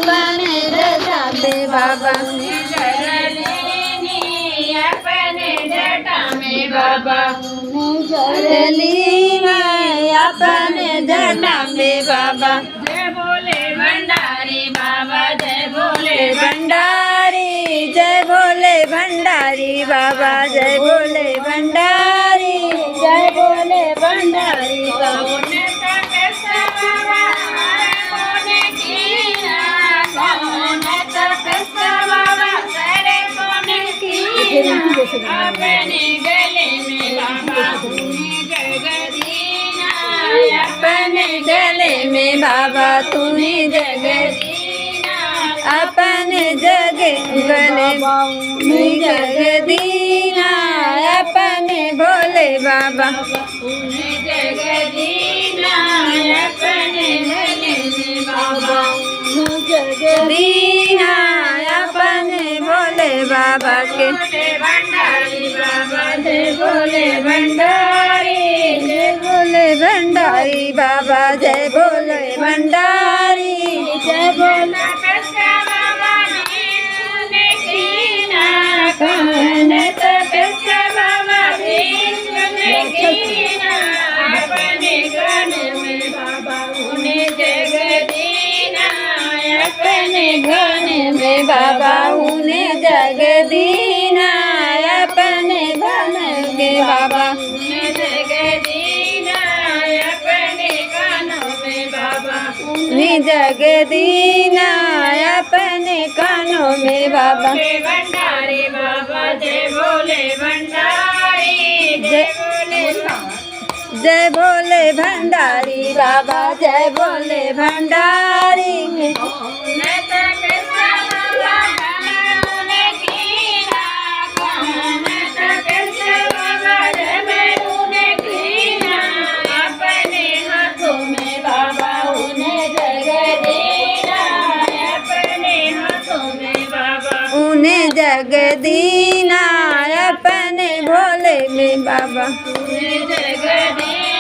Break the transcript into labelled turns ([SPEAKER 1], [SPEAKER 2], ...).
[SPEAKER 1] अपने जटा में बाबा
[SPEAKER 2] अपने जटा में बाबा
[SPEAKER 1] जरली में अपने जटा में बाबा
[SPEAKER 2] जय बोले भंडारी बाबा जय बोले
[SPEAKER 1] भंडारी जय बोले भंडारी बाबा जय बोले भंडारी जय बोले भंडारी बाबा
[SPEAKER 2] अपने गले में बाबा जगदीना
[SPEAKER 1] अपने गले में बाबा तूने जगदीना अपने गले में जगदीना अपने भोले बाबा
[SPEAKER 2] जगदीना अपने गले में बाबा
[SPEAKER 1] जगदीना अपने भोले बाबा के
[SPEAKER 2] भंडारी बाबा जय बोले भंडारी
[SPEAKER 1] जय बोले भंडारी बाबा जय बोले भंडारी जय बोले
[SPEAKER 2] अपने गाने में बाबा उन्हें जगदीना
[SPEAKER 1] अपने गाने में बाबा उन्हें जगदीना अपने गाने के बाबा
[SPEAKER 2] जगदीना अपने कानों में बाबा
[SPEAKER 1] उन्हें जगदीना अपने कानों में बाबा
[SPEAKER 2] भंडारी बाबा जय बोले भंडारी जय बोले
[SPEAKER 1] जय बोले भंडारी बाबा जय बोले भंडारी
[SPEAKER 2] अपने हाथों में बाबा उन्हें जगदीना अपने हाथों में बाबा
[SPEAKER 1] उन्हें जगदीना अपने भोले में बाबा
[SPEAKER 2] उन्हें जगदीना